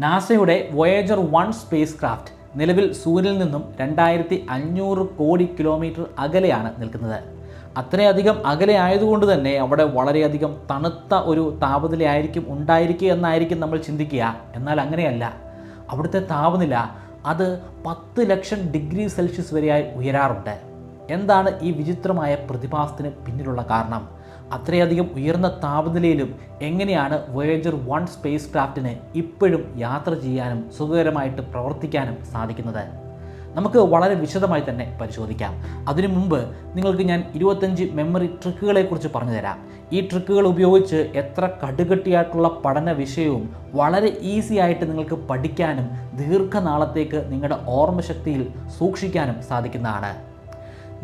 നാസയുടെ Voyager 1 space craft നിലവിൽ സൂര്യനിൽ നിന്നും 2500 കോടി കിലോമീറ്റർ അകലെയാണ് നിൽക്കുന്നത്. അത്രയധികം അകലെ ആയതുകൊണ്ട് തന്നെ അവിടെ വളരെയധികം തണുത്ത ഒരു താപനിലയായിരിക്കും ഉണ്ടായിരിക്കുക എന്നായിരിക്കും നമ്മൾ ചിന്തിക്കുക. എന്നാൽ അങ്ങനെയല്ല. അവിടുത്തെ താപനില അത് 10 ലക്ഷം ഡിഗ്രി സെൽഷ്യസ് വരെയായി ഉയരാറുണ്ട്. എന്താണ് ഈ വിചിത്രമായ പ്രതിഭാസത്തിന് പിന്നിലുള്ള കാരണം? അത്രയധികം ഉയർന്ന താപനിലയിലും എങ്ങനെയാണ് വോയേജർ 1 സ്പേസ് ക്രാഫ്റ്റിന് ഇപ്പോഴും യാത്ര ചെയ്യാനും സുഖകരമായിട്ട് പ്രവർത്തിക്കാനും സാധിക്കുന്നത്? നമുക്ക് വളരെ വിശദമായി തന്നെ പരിശോധിക്കാം. അതിനു മുമ്പ് നിങ്ങൾക്ക് ഞാൻ 25 മെമ്മറി ട്രിക്കുകളെക്കുറിച്ച് പറഞ്ഞു തരാം. ഈ ട്രിക്കുകൾ ഉപയോഗിച്ച് എത്ര കടുകട്ടിയായിട്ടുള്ള പഠന വിഷയവും വളരെ ഈസി ആയിട്ട് നിങ്ങൾക്ക് പഠിക്കാനും ദീർഘനാളത്തേക്ക് നിങ്ങളുടെ ഓർമ്മശക്തിയിൽ സൂക്ഷിക്കാനും സാധിക്കുന്നതാണ്.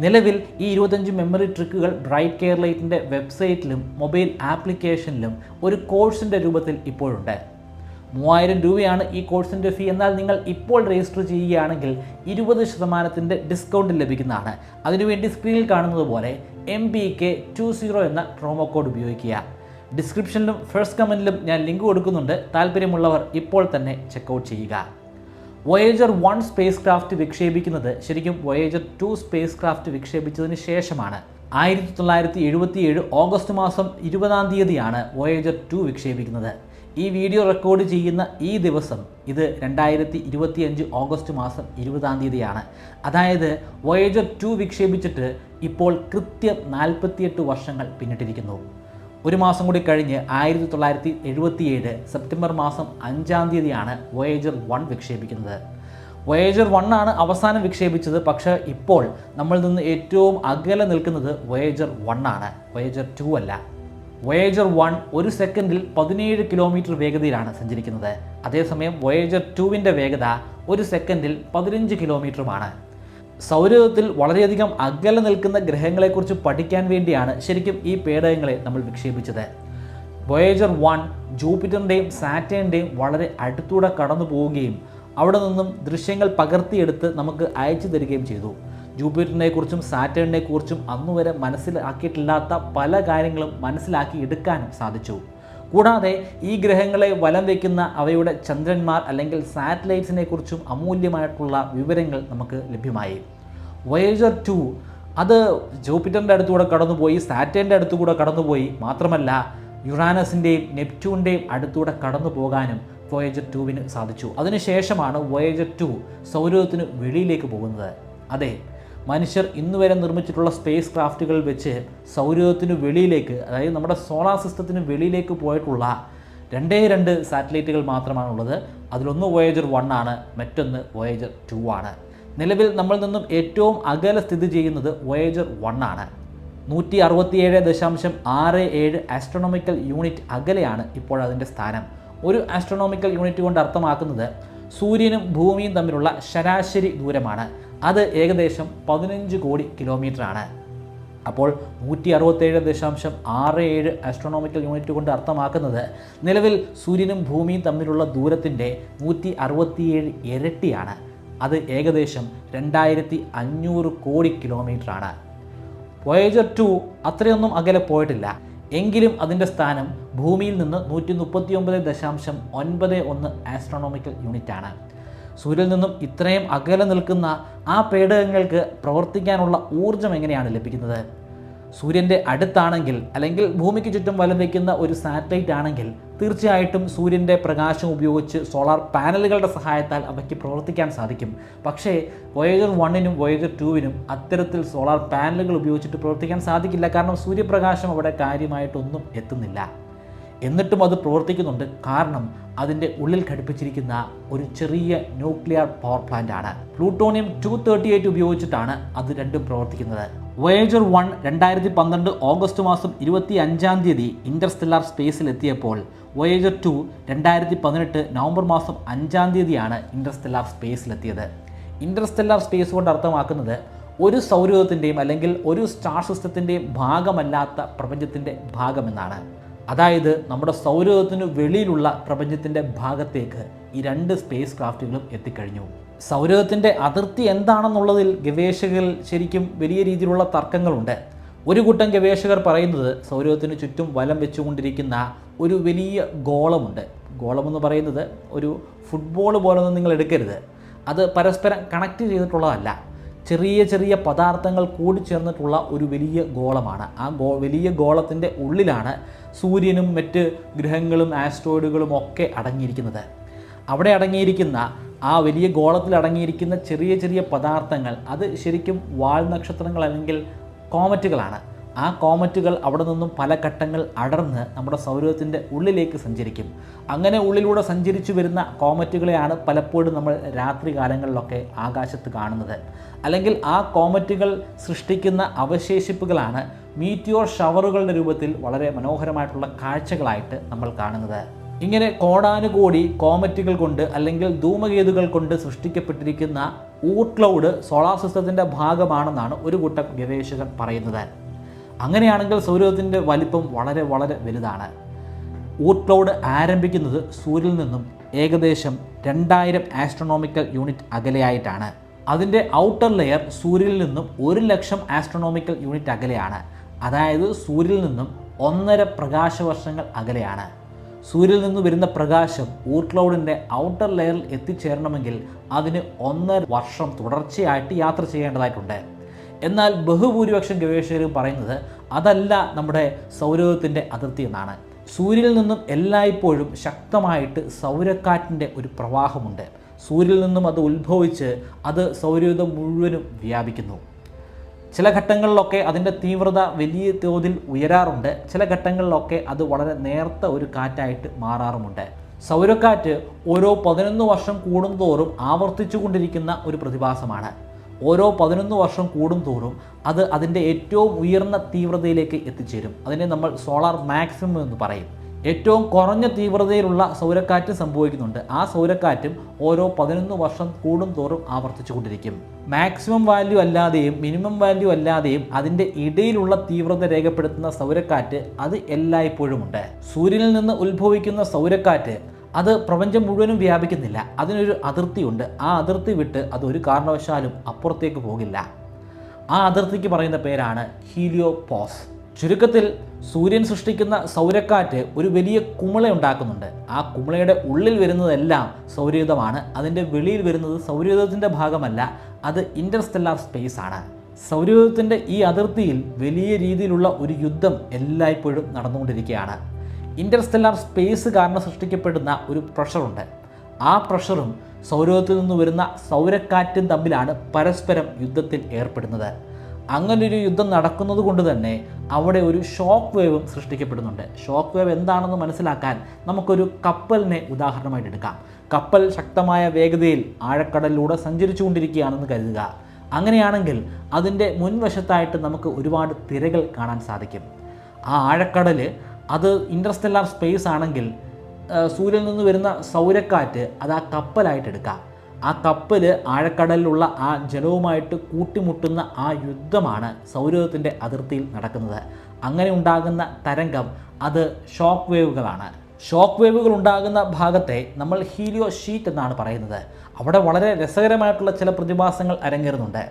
നിലവിൽ ഈ 25 മെമ്മറി ട്രിക്കുകൾ ബ്രൈറ്റ് കെയർലൈറ്റിൻ്റെ വെബ്സൈറ്റിലും മൊബൈൽ ആപ്ലിക്കേഷനിലും ഒരു കോഴ്സിൻ്റെ രൂപത്തിൽ ഇപ്പോഴുണ്ട്. 3000 രൂപയാണ് ഈ കോഴ്സിൻ്റെ ഫീ. എന്നാൽ നിങ്ങൾ ഇപ്പോൾ രജിസ്റ്റർ ചെയ്യുകയാണെങ്കിൽ 20% ഡിസ്കൗണ്ട് ലഭിക്കുന്നതാണ്. അതിനുവേണ്ടി സ്ക്രീനിൽ കാണുന്നത് പോലെ MBK20 എന്ന പ്രൊമോ കോഡ് ഉപയോഗിക്കുക. ഡിസ്ക്രിപ്ഷനിലും ഫസ്റ്റ് കമൻറ്റിലും ഞാൻ ലിങ്ക് കൊടുക്കുന്നുണ്ട്. താല്പര്യമുള്ളവർ ഇപ്പോൾ തന്നെ ചെക്കൗട്ട് ചെയ്യുക. വോയേജർ 1 സ്പേസ് ക്രാഫ്റ്റ് വിക്ഷേപിക്കുന്നത് ശരിക്കും വോയേജർ 2 സ്പേസ് ക്രാഫ്റ്റ് വിക്ഷേപിച്ചതിന് ശേഷമാണ്. 1977 ഓഗസ്റ്റ് മാസം 20 വോയേജർ 2 വിക്ഷേപിക്കുന്നത്. ഈ വീഡിയോ റെക്കോർഡ് ചെയ്യുന്ന ഈ ദിവസം ഇത് 2025 ഓഗസ്റ്റ് മാസം 20 അതായത് വോയേജർ 2 വിക്ഷേപിച്ചിട്ട് ഇപ്പോൾ കൃത്യം 48 വർഷങ്ങൾ പിന്നിട്ടിരിക്കുന്നു. ഒരു മാസം കൂടി കഴിഞ്ഞ് 1977 സെപ്റ്റംബർ മാസം 5 വോയേജർ 1 വിക്ഷേപിക്കുന്നത്. വോയേജർ 1 ആണ് അവസാനം വിക്ഷേപിച്ചത്. പക്ഷേ ഇപ്പോൾ നമ്മളിൽ നിന്ന് ഏറ്റവും അകലെ നിൽക്കുന്നത് വോയേജർ 1 ആണ്, വോയേജർ 2 അല്ല. വോയേജർ 1 ഒരു സെക്കൻഡിൽ 17 കിലോമീറ്റർ വേഗതയിലാണ് സഞ്ചരിക്കുന്നത്. അതേസമയം വോയേജർ 2വിൻ്റെ വേഗത ഒരു സെക്കൻഡിൽ 15 കിലോമീറ്ററുമാണ്. സൗരയൂഥത്തിൽ വളരെയധികം അകലെ നിൽക്കുന്ന ഗ്രഹങ്ങളെക്കുറിച്ച് പഠിക്കാൻ വേണ്ടിയാണ് ശരിക്കും ഈ പേടകങ്ങളെ നമ്മൾ വിക്ഷേപിച്ചത്. വോയേജർ 1 ജൂപ്പിറ്ററിൻ്റെയും സാറ്റേണിൻ്റെയും വളരെ അടുത്തൂടെ കടന്നു പോവുകയും അവിടെ നിന്നും ദൃശ്യങ്ങൾ പകർത്തിയെടുത്ത് നമുക്ക് അയച്ചു തരികയും ചെയ്തു. ജൂപ്പിറ്ററിനെക്കുറിച്ചും സാറ്റേണിനെക്കുറിച്ചും അന്നുവരെ മനസ്സിലാക്കിയിട്ടില്ലാത്ത പല കാര്യങ്ങളും മനസ്സിലാക്കി എടുക്കാനും സാധിച്ചു. കൂടാതെ ഈ ഗ്രഹങ്ങളെ വലം വയ്ക്കുന്ന അവയുടെ ചന്ദ്രന്മാർ അല്ലെങ്കിൽ സാറ്റലൈറ്റ്സിനെ കുറിച്ചും അമൂല്യമായിട്ടുള്ള വിവരങ്ങൾ നമുക്ക് ലഭ്യമായി. വോയേജർ 2 അത് ജൂപ്പിറ്ററിൻ്റെ അടുത്തുകൂടെ കടന്നുപോയി, സാറ്റേണിൻ്റെ അടുത്തുകൂടെ കടന്നുപോയി. മാത്രമല്ല യുറാനസിൻ്റെയും നെപ്റ്റ്യൂണിൻ്റെയും അടുത്തൂടെ കടന്നു പോകാനും വോയേജർ 2വിന് സാധിച്ചു. അതിനുശേഷമാണ് വോയേജർ 2 സൗരയൂഥത്തിന് വെളിയിലേക്ക് പോകുന്നത്. അതെ, മനുഷ്യർ ഇന്നുവരെ നിർമ്മിച്ചിട്ടുള്ള സ്പേസ് ക്രാഫ്റ്റുകൾ വെച്ച് സൗരയൂഥത്തിന് വെളിയിലേക്ക്, അതായത് നമ്മുടെ സോളാർ സിസ്റ്റത്തിന് വെളിയിലേക്ക് പോയിട്ടുള്ള 2 സാറ്റലൈറ്റുകൾ മാത്രമാണുള്ളത്. അതിലൊന്ന് വോയേജർ 1 ആണ്, മറ്റൊന്ന് വോയേജർ 2 ആണ്. നിലവിൽ നമ്മളിൽ നിന്നും ഏറ്റവും അകലെ സ്ഥിതി ചെയ്യുന്നത് വോയേജർ 1 ആണ്. 167.67 ആസ്ട്രോണോമിക്കൽ യൂണിറ്റ് അകലെയാണ് ഇപ്പോൾ അതിൻ്റെ സ്ഥാനം. ഒരു ആസ്ട്രോണോമിക്കൽ യൂണിറ്റ് കൊണ്ട് അർത്ഥമാക്കുന്നത് സൂര്യനും ഭൂമിയും തമ്മിലുള്ള ശരാശരി ദൂരമാണ്. അത് ഏകദേശം 15 കോടി കിലോമീറ്ററാണ്. അപ്പോൾ 167.67 ആസ്ട്രോണോമിക്കൽ യൂണിറ്റ് കൊണ്ട് അർത്ഥമാക്കുന്നത് നിലവിൽ സൂര്യനും ഭൂമിയും തമ്മിലുള്ള ദൂരത്തിൻ്റെ 167 ഇരട്ടിയാണ്. അത് ഏകദേശം 2500 കോടി കിലോമീറ്ററാണ്. വോയേജർ 2 അത്രയൊന്നും അകലെ പോയിട്ടില്ല. എങ്കിലും അതിൻ്റെ സ്ഥാനം ഭൂമിയിൽ നിന്ന് 139.91 ആസ്ട്രോണോമിക്കൽ യൂണിറ്റാണ്. സൂര്യനിൽ നിന്നും ഇത്രയും അകലെ നിൽക്കുന്ന ആ പേടകങ്ങൾക്ക് പ്രവർത്തിക്കാനുള്ള ഊർജ്ജം എങ്ങനെയാണ് ലഭിക്കുന്നത്? സൂര്യൻ്റെ അടുത്താണെങ്കിൽ അല്ലെങ്കിൽ ഭൂമിക്ക് ചുറ്റും വലം വയ്ക്കുന്ന ഒരു സാറ്റലൈറ്റ് ആണെങ്കിൽ തീർച്ചയായിട്ടും സൂര്യൻ്റെ പ്രകാശം ഉപയോഗിച്ച് സോളാർ പാനലുകളുടെ സഹായത്താൽ അവയ്ക്ക് പ്രവർത്തിക്കാൻ സാധിക്കും. പക്ഷേ വോയേജർ 1നും വോയേജർ 2വിനും അത്തരത്തിൽ സോളാർ പാനലുകൾ ഉപയോഗിച്ചിട്ട് പ്രവർത്തിക്കാൻ സാധിക്കില്ല. കാരണം സൂര്യപ്രകാശം അവിടെ കാര്യമായിട്ടൊന്നും എത്തുന്നില്ല. എന്നിട്ടും അത് പ്രവർത്തിക്കുന്നുണ്ട്. കാരണം അതിൻ്റെ ഉള്ളിൽ ഘടിപ്പിച്ചിരിക്കുന്ന ഒരു ചെറിയ ന്യൂക്ലിയർ പവർ പ്ലാന്റ് ആണ്. പ്ലൂട്ടോണിയം 238 ഉപയോഗിച്ചിട്ടാണ് അത് രണ്ടും പ്രവർത്തിക്കുന്നത്. വോയേജർ 1 2012 ഓഗസ്റ്റ് മാസം 25 ഇൻ്റർസ്റ്റെല്ലാർ സ്പേസിലെത്തിയപ്പോൾ വോയേജർ 2 2018 നവംബർ മാസം 5 ഇൻ്റർസ്റ്റെല്ലാർ സ്പേസിലെത്തിയത്. ഇൻ്റർസ്റ്റെല്ലാർ സ്പേസ് കൊണ്ട് അർത്ഥമാക്കുന്നത് ഒരു സൗരയൂഥത്തിൻ്റെയും അല്ലെങ്കിൽ ഒരു സ്റ്റാർ സിസ്റ്റത്തിൻ്റെയും ഭാഗമല്ലാത്ത പ്രപഞ്ചത്തിൻ്റെ ഭാഗമെന്നാണ്. അതായത് നമ്മുടെ സൗരയൂഥത്തിന് വെളിയിലുള്ള പ്രപഞ്ചത്തിൻ്റെ ഭാഗത്തേക്ക് ഈ 2 സ്പേസ് ക്രാഫ്റ്റുകളും എത്തിക്കഴിഞ്ഞു. സൗരയൂഥത്തിൻ്റെ അതിർത്തി എന്താണെന്നുള്ളതിൽ ഗവേഷകർ ശരിക്കും വലിയ രീതിയിലുള്ള തർക്കങ്ങളുണ്ട്. ഒരു കൂട്ടം ഗവേഷകർ പറയുന്നത് സൗരയൂഥത്തിന് ചുറ്റും വലം വെച്ചുകൊണ്ടിരിക്കുന്ന ഒരു വലിയ ഗോളമുണ്ട്, ഗോളമെന്ന് പറയുന്നത് ഒരു ഫുട്ബോൾ പോലൊന്നും നിങ്ങൾ എടുക്കരുത്. അത് പരസ്പരം കണക്ട് ചെയ്തിട്ടുള്ളതല്ല. ചെറിയ ചെറിയ പദാർത്ഥങ്ങൾ കൂടിച്ചേർന്നിട്ടുള്ള ഒരു വലിയ ഗോളമാണ്. ആ വലിയ ഗോളത്തിൻ്റെ ഉള്ളിലാണ് സൂര്യനും മറ്റ് ഗ്രഹങ്ങളും ആസ്ട്രോയിഡുകളും ഒക്കെ അടങ്ങിയിരിക്കുന്നത്. അവിടെ അടങ്ങിയിരിക്കുന്ന ആ വലിയ ഗോളത്തിൽ അടങ്ങിയിരിക്കുന്ന ചെറിയ ചെറിയ പദാർത്ഥങ്ങൾ അത് ശരിക്കും വാൽ നക്ഷത്രങ്ങൾ അല്ലെങ്കിൽ കോമറ്റുകളാണ്. ആ കോമറ്റുകൾ അവിടെ നിന്നും പല ഘട്ടങ്ങൾ അടർന്ന് നമ്മുടെ സൗരത്തിൻ്റെ ഉള്ളിലേക്ക് സഞ്ചരിക്കും. അങ്ങനെ ഉള്ളിലൂടെ സഞ്ചരിച്ചു വരുന്ന കോമറ്റുകളെയാണ് പലപ്പോഴും നമ്മൾ രാത്രി കാലങ്ങളിലൊക്കെ ആകാശത്ത് കാണുന്നത്. അല്ലെങ്കിൽ ആ കോമറ്റുകൾ സൃഷ്ടിക്കുന്ന അവശേഷിപ്പുകളാണ് മീറ്റിയോർ ഷവറുകളുടെ രൂപത്തിൽ വളരെ മനോഹരമായിട്ടുള്ള കാഴ്ചകളായിട്ട് നമ്മൾ കാണുന്നത്. ഇങ്ങനെ കോടാനുകോടി കോമറ്റുകൾ കൊണ്ട് അല്ലെങ്കിൽ ധൂമകേതുകൾ കൊണ്ട് സൃഷ്ടിക്കപ്പെട്ടിരിക്കുന്ന ഊർട്ട് ക്ലൗഡ് സോളാർ സിസ്റ്റത്തിൻ്റെ ഭാഗമാണെന്നാണ് ഒരു കൂട്ടം ഗവേഷകർ പറയുന്നത്. അങ്ങനെയാണെങ്കിൽ സൗരത്തിൻ്റെ വലിപ്പം വളരെ വളരെ വലുതാണ്. ഊർട്ട് ക്ലൗഡ് ആരംഭിക്കുന്നത് സൂര്യനിൽ നിന്നും ഏകദേശം 2000 ആസ്ട്രോണോമിക്കൽ യൂണിറ്റ് അകലെയായിട്ടാണ്. അതിൻ്റെ ഔട്ടർ ലെയർ സൂര്യനിൽ നിന്നും 1,00,000 ആസ്ട്രോണോമിക്കൽ യൂണിറ്റ് അകലെയാണ്. അതായത് സൂര്യനിൽ നിന്നും 1.5 പ്രകാശവർഷങ്ങൾ അകലെയാണ്. സൂര്യനിൽ നിന്ന് വരുന്ന പ്രകാശം ഊർട്ട് ക്ലൗഡിൻ്റെ ഔട്ടർ ലെയറിൽ എത്തിച്ചേരണമെങ്കിൽ അതിന് 1.5 വർഷം തുടർച്ചയായിട്ട് യാത്ര ചെയ്യേണ്ടതായിട്ടുണ്ട്. എന്നാൽ ബഹുഭൂരിപക്ഷം ഗവേഷകരും പറയുന്നത് അതല്ല നമ്മുടെ സൗരയൂഥത്തിൻ്റെ അതിർത്തി എന്നാണ്. സൂര്യനിൽ നിന്നും എല്ലായ്പ്പോഴും ശക്തമായിട്ട് സൗരക്കാറ്റിൻ്റെ ഒരു പ്രവാഹമുണ്ട്. സൂര്യനിൽ നിന്നും അത് ഉത്ഭവിച്ച് അത് സൗരയൂഥം മുഴുവനും വ്യാപിക്കുന്നു. ചില ഘട്ടങ്ങളിലൊക്കെ അതിൻ്റെ തീവ്രത വലിയ തോതിൽ ഉയരാറുണ്ട്. ചില ഘട്ടങ്ങളിലൊക്കെ അത് വളരെ നേർത്ത ഒരു കാറ്റായിട്ട് മാറാറുമുണ്ട്. സൗരക്കാറ്റ് ഓരോ 11 വർഷം കൂടുന്തോറും ആവർത്തിച്ചു കൊണ്ടിരിക്കുന്ന ഒരു പ്രതിഭാസമാണ്. ഓരോ 11 വർഷം കൂടുന്തോറും അത് അതിൻ്റെ ഏറ്റവും ഉയർന്ന തീവ്രതയിലേക്ക് എത്തിച്ചേരും. അതിനെ നമ്മൾ സോളാർ മാക്സിമം എന്ന് പറയും. ഏറ്റവും കുറഞ്ഞ തീവ്രതയിലുള്ള സൗരക്കാറ്റ് സംഭവിക്കുന്നുണ്ട്. ആ സൗരക്കാറ്റും ഓരോ 11 വർഷം കൂടുന്തോറും ആവർത്തിച്ചു കൊണ്ടിരിക്കും. മാക്സിമം വാല്യൂ അല്ലാതെയും മിനിമം വാല്യൂ അല്ലാതെയും അതിൻ്റെ ഇടയിലുള്ള തീവ്രത രേഖപ്പെടുത്തുന്ന സൗരക്കാറ്റ് അത് എല്ലായ്പ്പോഴും ഉണ്ട്. സൂര്യനിൽ നിന്ന് ഉത്ഭവിക്കുന്ന സൗരക്കാറ്റ് അത് പ്രപഞ്ചം മുഴുവനും വ്യാപിക്കുന്നില്ല. അതിനൊരു അതിർത്തിയുണ്ട്. ആ അതിർത്തി വിട്ട് അത് ഒരു കാരണവശാലും അപ്പുറത്തേക്ക് പോകില്ല. ആ അതിർത്തിക്ക് പറയുന്ന പേരാണ് ഹീലിയോപോസ്. ചുരുക്കത്തിൽ സൂര്യൻ സൃഷ്ടിക്കുന്ന സൗരക്കാറ്റ് ഒരു വലിയ കുമിള ഉണ്ടാക്കുന്നുണ്ട്. ആ കുമിളയുടെ ഉള്ളിൽ വരുന്നതെല്ലാം സൗരയൂഥമാണ്. അതിൻ്റെ വെളിയിൽ വരുന്നത് സൗരയൂഥത്തിൻ്റെ ഭാഗമല്ല, അത് ഇൻ്റർസ്റ്റെല്ലാർ സ്പേസ് ആണ്. സൗരയൂഥത്തിൻ്റെ ഈ അതിർത്തിയിൽ വലിയ രീതിയിലുള്ള ഒരു യുദ്ധം എല്ലായ്പ്പോഴും നടന്നുകൊണ്ടിരിക്കുകയാണ്. ഇൻ്റർസ്റ്റെല്ലാർ സ്പേസ് കാരണം സൃഷ്ടിക്കപ്പെടുന്ന ഒരു പ്രഷറുണ്ട്. ആ പ്രഷറും സൗരയൂഥത്തിൽ നിന്ന് വരുന്ന സൗരക്കാറ്റും തമ്മിലാണ് പരസ്പരം യുദ്ധത്തിൽ ഏർപ്പെടുന്നത്. അങ്ങനൊരു യുദ്ധം നടക്കുന്നത് കൊണ്ട് തന്നെ അവിടെ ഒരു ഷോക്ക് വേവും സൃഷ്ടിക്കപ്പെടുന്നുണ്ട്. ഷോക്ക് വേവ് എന്താണെന്ന് മനസ്സിലാക്കാൻ നമുക്കൊരു കപ്പലിനെ ഉദാഹരണമായിട്ട് എടുക്കാം. കപ്പൽ ശക്തമായ വേഗതയിൽ ആഴക്കടലിലൂടെ സഞ്ചരിച്ചു കൊണ്ടിരിക്കുകയാണെന്ന് കരുതുക. അങ്ങനെയാണെങ്കിൽ അതിൻ്റെ മുൻവശത്തായിട്ട് നമുക്ക് ഒരുപാട് തിരകൾ കാണാൻ സാധിക്കും. ആ ആഴക്കടൽ അത് ഇൻ്റർസ്റ്റെല്ലാർ സ്പേസ് ആണെങ്കിൽ സൂര്യനിൽ നിന്ന് വരുന്ന സൗരക്കാറ്റ് അത് ആ കപ്പലായിട്ട് എടുക്കാം. ആ കപ്പൽ ആഴക്കടലിലുള്ള ആ ജലവുമായിട്ട് കൂട്ടിമുട്ടുന്ന ആ യുദ്ധമാണ് സൗരയൂഥത്തിൻ്റെ അതിർത്തിയിൽ നടക്കുന്നത്. അങ്ങനെ ഉണ്ടാകുന്ന തരംഗം അത് ഷോക്ക് വേവുകളാണ്. ഷോക്ക് വേവുകൾ ഉണ്ടാകുന്ന ഭാഗത്തെ നമ്മൾ ഹീലിയോ ഷീറ്റ് എന്നാണ് പറയുന്നത്. അവിടെ വളരെ രസകരമായിട്ടുള്ള ചില പ്രതിഭാസങ്ങൾ അരങ്ങേറുന്നുണ്ട്.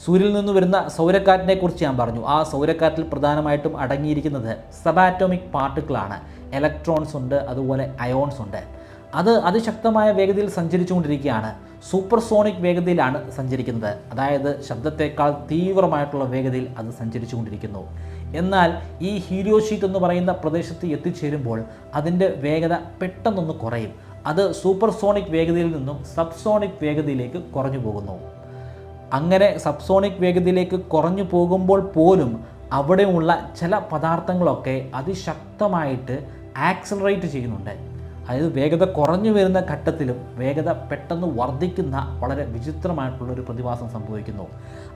സൂര്യനിൽ നിന്ന് വരുന്ന സൗരക്കാറ്റിനെ കുറിച്ച് ഞാൻ പറഞ്ഞു. ആ സൗരക്കാറ്റിൽ പ്രധാനമായിട്ടും അടങ്ങിയിരിക്കുന്നത് സബാറ്റോമിക് പാർട്ടിക്കിളാണ്. ഇലക്ട്രോൺസ് ഉണ്ട്, അതുപോലെ അയോൺസ് ഉണ്ട്. അത് അതിശക്തമായ വേഗതയിൽ സഞ്ചരിച്ചുകൊണ്ടിരിക്കുകയാണ്. സൂപ്പർസോണിക് വേഗതയിലാണ് സഞ്ചരിക്കുന്നത്. അതായത് ശബ്ദത്തേക്കാൾ തീവ്രമായിട്ടുള്ള വേഗതയിൽ അത് സഞ്ചരിച്ചു കൊണ്ടിരിക്കുന്നു. എന്നാൽ ഈ ഹീലിയോ ഷീറ്റ് എന്ന് പറയുന്ന പ്രദേശത്ത് എത്തിച്ചേരുമ്പോൾ അതിൻ്റെ വേഗത പെട്ടെന്നൊന്ന് കുറയും. അത് സൂപ്പർസോണിക് വേഗതയിൽ നിന്നും സബ്സോണിക് വേഗതയിലേക്ക് കുറഞ്ഞു പോകുന്നു. അങ്ങനെ സബ്സോണിക് വേഗതയിലേക്ക് കുറഞ്ഞു പോകുമ്പോൾ പോലും അവിടെയുള്ള ചില പദാർത്ഥങ്ങളൊക്കെ അതിശക്തമായിട്ട് ആക്സലറേറ്റ് ചെയ്യുന്നുണ്ട്. അതായത് വേഗത കുറഞ്ഞു വരുന്ന ഘട്ടത്തിലും വേഗത പെട്ടെന്ന് വർദ്ധിക്കുന്ന വളരെ വിചിത്രമായിട്ടുള്ളൊരു പ്രതിഭാസം സംഭവിക്കുന്നു.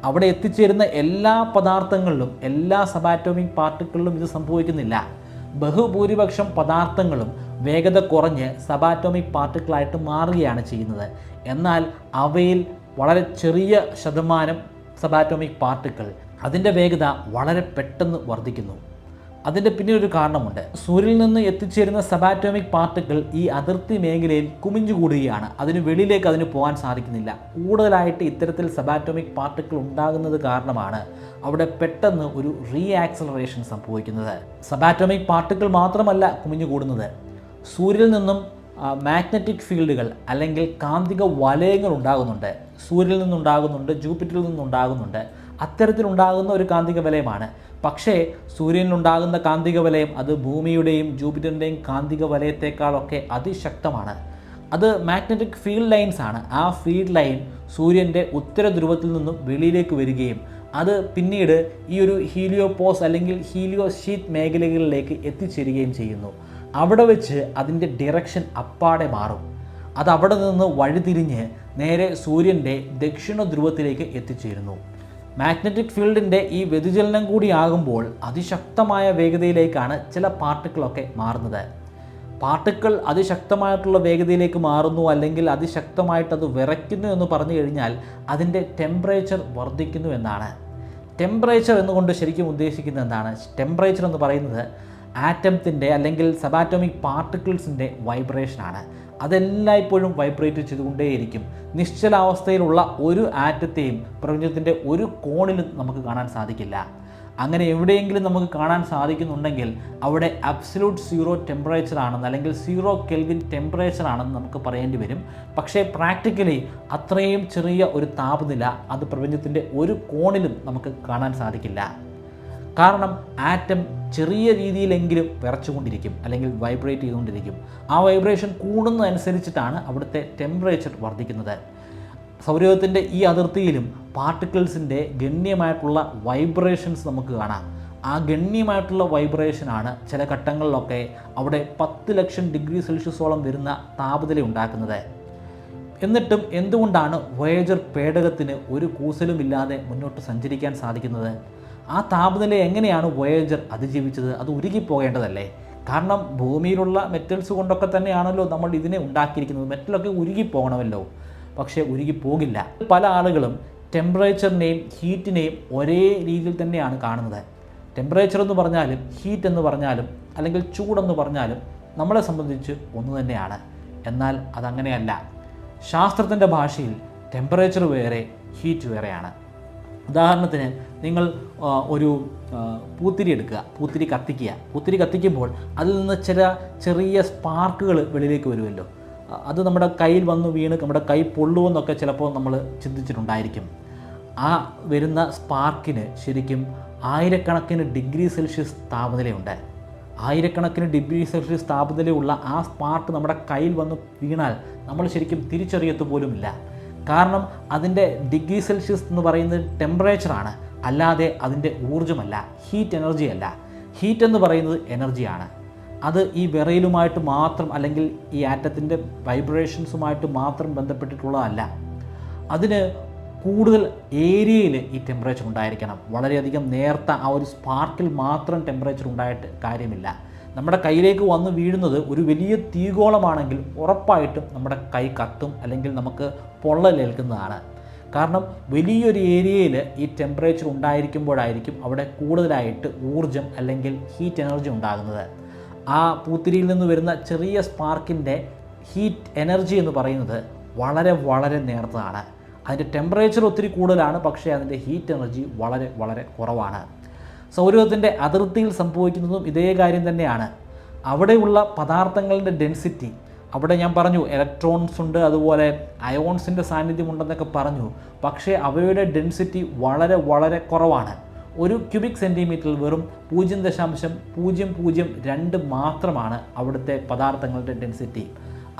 അവിടെ എത്തിച്ചേരുന്ന എല്ലാ പദാർത്ഥങ്ങളിലും എല്ലാ സബാറ്റോമിക് പാർട്ടിക്കിളിലും ഇത് സംഭവിക്കുന്നില്ല. ബഹുഭൂരിപക്ഷം പദാർത്ഥങ്ങളും വേഗത കുറഞ്ഞ് സബാറ്റോമിക് പാർട്ടിക്കിളായിട്ട് മാറുകയാണ് ചെയ്യുന്നത്. എന്നാൽ അവയിൽ വളരെ ചെറിയ ശതമാനം സബാറ്റോമിക് പാർട്ടിക്കിൾ അതിൻ്റെ വേഗത വളരെ പെട്ടെന്ന് വർദ്ധിക്കുന്നു. അതിൻ്റെ പിന്നിലൊരു കാരണമുണ്ട്. സൂര്യനിൽ നിന്ന് എത്തിച്ചേരുന്ന സബാറ്റോമിക് പാർട്ടിക്കിൾ ഈ അതിർത്തി മേഖലയിൽ കുമിഞ്ഞുകൂടുകയാണ്. അതിന് വെളിയിലേക്ക് അതിന് പോകാൻ സാധിക്കുന്നില്ല. കൂടുതലായിട്ട് ഇത്തരത്തിൽ സബാറ്റോമിക് പാർട്ടിക്കിൾ ഉണ്ടാകുന്നത് കാരണമാണ് അവിടെ പെട്ടെന്ന് ഒരു ആക്സലറേഷൻ സംഭവിക്കുന്നത്. സബാറ്റോമിക് പാർട്ടിക്കിൾ മാത്രമല്ല കുമിഞ്ഞുകൂടുന്നത്. സൂര്യനിൽ നിന്നും മാഗ്നറ്റിക് ഫീൽഡുകൾ അല്ലെങ്കിൽ കാന്തിക വലയങ്ങൾ ഉണ്ടാകുന്നുണ്ട്. സൂര്യനിൽ നിന്നുണ്ടാകുന്നുണ്ട്, ജൂപ്പിറ്ററിൽ നിന്നുണ്ടാകുന്നുണ്ട്. അത്തരത്തിലുണ്ടാകുന്ന ഒരു കാന്തിക വലയമാണ്. പക്ഷേ സൂര്യനിലുണ്ടാകുന്ന കാന്തിക വലയം അത് ഭൂമിയുടെയും ജൂപ്പിറ്ററിൻ്റെയും കാന്തിക വലയത്തെക്കാളൊക്കെ അതിശക്തമാണ്. അത് മാഗ്നറ്റിക് ഫീൽഡ് ലൈൻസ് ആണ്. ആ ഫീൽഡ് ലൈൻ സൂര്യൻ്റെ ഉത്തര ധ്രുവത്തിൽ നിന്നും വെളിയിലേക്ക് വരികയും അത് പിന്നീട് ഈ ഒരു ഹീലിയോപോസ് അല്ലെങ്കിൽ ഹീലിയോഷീറ്റ് മേഖലകളിലേക്ക് എത്തിച്ചേരുകയും ചെയ്യുന്നു. അവിടെ വെച്ച് അതിൻ്റെ ഡിറക്ഷൻ അപ്പാടെ മാറും. അത് അവിടെ നിന്ന് വഴിതിരിഞ്ഞ് നേരെ സൂര്യൻ്റെ ദക്ഷിണ ധ്രുവത്തിലേക്ക് എത്തിച്ചേരുന്നു. മാഗ്നറ്റിക് ഫീൽഡിൻ്റെ ഈ വ്യതിചലനം കൂടിയാകുമ്പോൾ അതിശക്തമായ വേഗതയിലേക്കാണ് ചില പാർട്ടിക്കിളൊക്കെ മാറുന്നത്. പാർട്ടിക്കിൾ അതിശക്തമായിട്ടുള്ള വേഗതയിലേക്ക് മാറുന്നു അല്ലെങ്കിൽ അതിശക്തമായിട്ടത് വിറയ്ക്കുന്നു എന്ന് പറഞ്ഞു കഴിഞ്ഞാൽ അതിൻ്റെ ടെമ്പറേച്ചർ വർദ്ധിക്കുന്നു എന്നാണ്. ടെമ്പറേച്ചർ എന്നുകൊണ്ട് ശരിക്കും ഉദ്ദേശിക്കുന്നത് എന്താണ്? ടെമ്പറേച്ചർ എന്ന് പറയുന്നത് ആറ്റത്തിൻ്റെ അല്ലെങ്കിൽ സബാറ്റോമിക് പാർട്ടിക്കിൾസിൻ്റെ വൈബ്രേഷനാണ്. അതെല്ലായ്പ്പോഴും വൈബ്രേറ്റ് ചെയ്തുകൊണ്ടേയിരിക്കും. നിശ്ചലാവസ്ഥയിലുള്ള ഒരു ആറ്റത്തെയും പ്രപഞ്ചത്തിൻ്റെ ഒരു കോണിലും നമുക്ക് കാണാൻ സാധിക്കില്ല. അങ്ങനെ എവിടെയെങ്കിലും നമുക്ക് കാണാൻ സാധിക്കുന്നുണ്ടെങ്കിൽ അവിടെ അബ്സല്യൂട്ട് സീറോ ടെമ്പറേച്ചർ ആണെന്ന് അല്ലെങ്കിൽ 0 കെൽവിൻ ടെമ്പറേച്ചർ ആണെന്ന് നമുക്ക് പറയേണ്ടി വരും. പക്ഷേ പ്രാക്ടിക്കലി അത്രയും ചെറിയ ഒരു താപനില അത് പ്രപഞ്ചത്തിൻ്റെ ഒരു കോണിലും നമുക്ക് കാണാൻ സാധിക്കില്ല. കാരണം ആറ്റം ചെറിയ രീതിയിലെങ്കിലും വിറച്ചുകൊണ്ടിരിക്കും അല്ലെങ്കിൽ വൈബ്രേറ്റ് ചെയ്തുകൊണ്ടിരിക്കും. ആ വൈബ്രേഷൻ കൂടുന്നതനുസരിച്ചിട്ടാണ് അവിടുത്തെ ടെമ്പറേച്ചർ വർദ്ധിക്കുന്നത്. സൗരയൂഥത്തിൻ്റെ ഈ അതിർത്തിയിലും പാർട്ടിക്കിൾസിൻ്റെ ഗണ്യമായിട്ടുള്ള വൈബ്രേഷൻസ് നമുക്ക് കാണാം. ആ ഗണ്യമായിട്ടുള്ള വൈബ്രേഷനാണ് ചില ഘട്ടങ്ങളിലൊക്കെ അവിടെ 10 ലക്ഷം ഡിഗ്രി സെൽഷ്യസോളം വരുന്ന താപനില ഉണ്ടാക്കുന്നത്. എന്നിട്ടും എന്തുകൊണ്ടാണ് വോയേജർ പേടകത്തിന് ഒരു കൂസലുമില്ലാതെ മുന്നോട്ട് സഞ്ചരിക്കാൻ സാധിക്കുന്നത്? ആ താപനില എങ്ങനെയാണ് വോയേജർ അതിജീവിച്ചത്? അത് ഉരുകിപ്പോകേണ്ടതല്ലേ? കാരണം ഭൂമിയിലുള്ള മെറ്റൽസ് കൊണ്ടൊക്കെ തന്നെയാണല്ലോ നമ്മൾ ഇതിനെ ഉണ്ടാക്കിയിരിക്കുന്നത്. മെറ്റലൊക്കെ ഉരുകിപ്പോകണമല്ലോ. പക്ഷേ ഉരുകിപ്പോകില്ല. പല ആളുകളും ടെമ്പറേച്ചറിനെയും ഹീറ്റിനെയും ഒരേ രീതിയിൽ തന്നെയാണ് കാണുന്നത്. ടെമ്പറേച്ചർ എന്ന് പറഞ്ഞാലും ഹീറ്റ് എന്ന് പറഞ്ഞാലും അല്ലെങ്കിൽ ചൂടെന്ന് പറഞ്ഞാലും നമ്മളെ സംബന്ധിച്ച് ഒന്ന് തന്നെയാണ്. എന്നാൽ അതങ്ങനെയല്ല. ശാസ്ത്രത്തിൻ്റെ ഭാഷയിൽ ടെമ്പറേച്ചർ വേറെ, ഹീറ്റ് വേറെയാണ്. ഉദാഹരണത്തിന് നിങ്ങൾ ഒരു പൂത്തിരി എടുക്കുക, പൂത്തിരി കത്തിക്കുക. പൂത്തിരി കത്തിക്കുമ്പോൾ അതിൽ നിന്ന് ചെറിയ സ്പാർക്കുകൾ വെളിയിലേക്ക് വരുമല്ലോ. അത് നമ്മുടെ കയ്യിൽ വന്ന് വീണ് നമ്മുടെ കൈ പൊള്ളുമെന്നൊക്കെ ചിലപ്പോൾ നമ്മൾ ചിന്തിച്ചിട്ടുണ്ടായിരിക്കും. ആ വരുന്ന സ്പാർക്കിന് ശരിക്കും ആയിരക്കണക്കിന് ഡിഗ്രി സെൽഷ്യസ് താപനിലയുണ്ട്. ആയിരക്കണക്കിന് ഡിഗ്രി സെൽഷ്യസ് താപനിലയുള്ള ആ സ്പാർക്ക് നമ്മുടെ കയ്യിൽ വന്ന് വീണാൽ നമ്മൾ ശരിക്കും തിരിച്ചറിയത്ത് പോലുമില്ല. കാരണം അതിൻ്റെ ഡിഗ്രി സെൽഷ്യസ് എന്ന് പറയുന്നത് ടെമ്പറേച്ചറാണ്, അല്ലാതെ അതിൻ്റെ ഊർജ്ജമല്ല, ഹീറ്റ് എനർജി അല്ല. ഹീറ്റ് എന്ന് പറയുന്നത് എനർജിയാണ്. അത് ഈ വിറയലുമായിട്ട് മാത്രം അല്ലെങ്കിൽ ഈ ആറ്റത്തിൻ്റെ വൈബ്രേഷൻസുമായിട്ട് മാത്രം ബന്ധപ്പെട്ടിട്ടുള്ളതല്ല. അതിന് കൂടുതൽ ഏരിയയിൽ ഈ ടെമ്പറേച്ചർ ഉണ്ടായിരിക്കണം. വളരെയധികം നേർത്ത ആ ഒരു സ്പാർക്കിൽ മാത്രം ടെമ്പറേച്ചർ ഉണ്ടായിട്ട് കാര്യമില്ല. നമ്മുടെ കയ്യിലേക്ക് വന്ന് വീഴുന്നത് ഒരു വലിയ തീഗോളമാണെങ്കിൽ ഉറപ്പായിട്ടും നമ്മുടെ കൈ കത്തും അല്ലെങ്കിൽ നമുക്ക് പൊള്ളലേൽക്കുന്നതാണ്. കാരണം വലിയൊരു ഏരിയയിൽ ഈ ടെമ്പറേച്ചർ ഉണ്ടായിരിക്കുമ്പോഴായിരിക്കും അവിടെ കൂടുതലായിട്ട് ഊർജ്ജം അല്ലെങ്കിൽ ഹീറ്റ് എനർജി ഉണ്ടാകുന്നത്. ആ പൂത്തിരിയിൽ നിന്ന് വരുന്ന ചെറിയ സ്പാർക്കിൻ്റെ ഹീറ്റ് എനർജി എന്ന് പറയുന്നത് വളരെ വളരെ നേർത്തതാണ്. അതിൻ്റെ ടെമ്പറേച്ചർ ഒത്തിരി കൂടുതലാണ്, പക്ഷേ അതിൻ്റെ ഹീറ്റ് എനർജി വളരെ വളരെ കുറവാണ്. സൗരയൂഥത്തിൻ്റെ അതിർത്തിയിൽ സംഭവിക്കുന്നതും ഇതേ കാര്യം തന്നെയാണ്. അവിടെയുള്ള പദാർത്ഥങ്ങളുടെ ഡെൻസിറ്റി, അവിടെ ഞാൻ പറഞ്ഞു ഇലക്ട്രോൺസ് ഉണ്ട്, അതുപോലെ അയോൺസിൻ്റെ സാന്നിധ്യമുണ്ടെന്നൊക്കെ പറഞ്ഞു. പക്ഷേ അവയുടെ ഡെൻസിറ്റി വളരെ വളരെ കുറവാണ്. ഒരു ക്യൂബിക് സെൻറ്റിമീറ്ററിൽ വെറും 0.002 മാത്രമാണ് അവിടുത്തെ പദാർത്ഥങ്ങളുടെ ഡെൻസിറ്റി.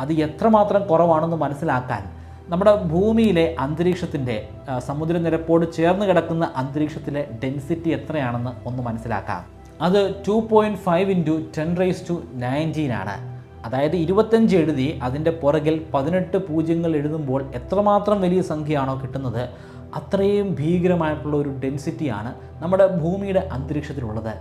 അത് എത്രമാത്രം കുറവാണെന്ന് മനസ്സിലാക്കാൻ നമ്മുടെ ഭൂമിയിലെ അന്തരീക്ഷത്തിൻ്റെ സമുദ്രനിരപ്പോട് ചേർന്ന് കിടക്കുന്ന അന്തരീക്ഷത്തിലെ ഡെൻസിറ്റി എത്രയാണെന്ന് ഒന്ന് മനസ്സിലാക്കാം. അത് 2.5 × 10⁻⁹ ആണ്. അതായത് 25 എഴുതി അതിൻ്റെ പുറകിൽ 18 പൂജ്യങ്ങൾ എഴുതുമ്പോൾ എത്രമാത്രം വലിയ സംഖ്യയാണോ കിട്ടുന്നത്, അത്രയും ഭീകരമായിട്ടുള്ള ഒരു ഡെൻസിറ്റിയാണ് നമ്മുടെ ഭൂമിയുടെ അന്തരീക്ഷത്തിലുള്ളത്.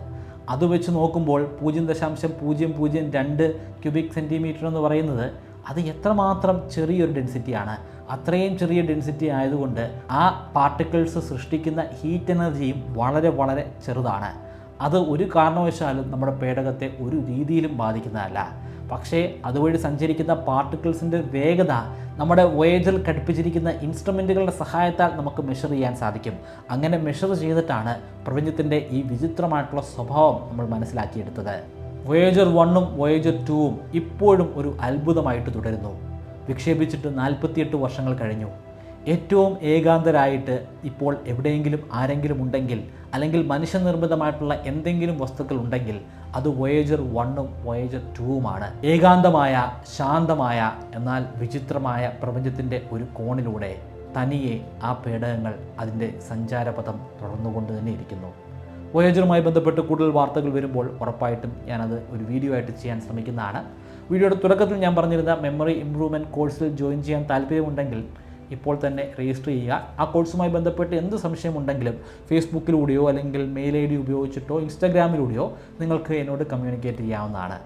അത് വെച്ച് നോക്കുമ്പോൾ 0.002 ക്യൂബിക് സെൻറ്റിമീറ്റർ എന്ന് പറയുന്നത് അത് എത്രമാത്രം ചെറിയൊരു ഡെൻസിറ്റിയാണ്. അത്രയും ചെറിയ ഡെൻസിറ്റി ആയതുകൊണ്ട് ആ പാർട്ടിക്കിൾസ് സൃഷ്ടിക്കുന്ന ഹീറ്റ് എനർജിയും വളരെ വളരെ ചെറുതാണ്. അത് ഒരു കാരണവശാലും നമ്മുടെ പേടകത്തെ ഒരു രീതിയിലും ബാധിക്കുന്നതല്ല. പക്ഷേ അതുവഴി സഞ്ചരിക്കുന്ന പാർട്ടിക്കിൾസിൻ്റെ വേഗത നമ്മുടെ വോയേജറിൽ ഘടിപ്പിച്ചിരിക്കുന്ന ഇൻസ്ട്രുമെൻറ്റുകളുടെ സഹായത്താൽ നമുക്ക് മെഷർ ചെയ്യാൻ സാധിക്കും. അങ്ങനെ മെഷർ ചെയ്തിട്ടാണ് പ്രപഞ്ചത്തിൻ്റെ ഈ വിചിത്രമായിട്ടുള്ള സ്വഭാവം നമ്മൾ മനസ്സിലാക്കിയെടുത്തത്. വോയേജർ 1ഉം വോയേജർ 2ഉം ഇപ്പോഴും ഒരു അത്ഭുതമായിട്ട് തുടരുന്നു. വിക്ഷേപിച്ചിട്ട് 48 വർഷങ്ങൾ കഴിഞ്ഞു. ഏറ്റവും ഏകാന്തരായിട്ട് ഇപ്പോൾ എവിടെയെങ്കിലും ആരെങ്കിലും ഉണ്ടെങ്കിൽ, അല്ലെങ്കിൽ മനുഷ്യനിർമ്മിതമായിട്ടുള്ള എന്തെങ്കിലും വസ്തുക്കൾ ഉണ്ടെങ്കിൽ അത് വോയേജർ 1ഉം വോയേജർ 2ഉമാണ്. ഏകാന്തമായ, ശാന്തമായ, എന്നാൽ വിചിത്രമായ പ്രപഞ്ചത്തിൻ്റെ ഒരു കോണിലൂടെ തനിയെ ആ പേടകങ്ങൾ അതിൻ്റെ സഞ്ചാരപഥം തുടർന്നുകൊണ്ട് തന്നെ ഇരിക്കുന്നു. വോയേജറുമായി ബന്ധപ്പെട്ട് കൂടുതൽ വാർത്തകൾ വരുമ്പോൾ ഉറപ്പായിട്ടും ഞാനത് ഒരു വീഡിയോ ആയിട്ട് ചെയ്യാൻ ശ്രമിക്കുന്നതാണ്. വീഡിയോയുടെ തുടക്കത്തിൽ ഞാൻ പറഞ്ഞിരുന്ന മെമ്മറി ഇംപ്രൂവ്മെൻറ്റ് കോഴ്സിൽ ജോയിൻ ചെയ്യാൻ താല്പര്യമുണ്ടെങ്കിൽ ഇപ്പോൾ തന്നെ രജിസ്റ്റർ ചെയ്യുക. ആ കോഴ്സുമായി ബന്ധപ്പെട്ട് എന്ത് സംശയമുണ്ടെങ്കിലും ഫേസ്ബുക്കിലൂടെയോ അല്ലെങ്കിൽ മെയിൽ ID ഉപയോഗിച്ചിട്ടോ ഇൻസ്റ്റാഗ്രാമിലൂടെയോ നിങ്ങൾക്ക് എന്നോട് കമ്മ്യൂണിക്കേറ്റ് ചെയ്യാവുന്നതാണ്.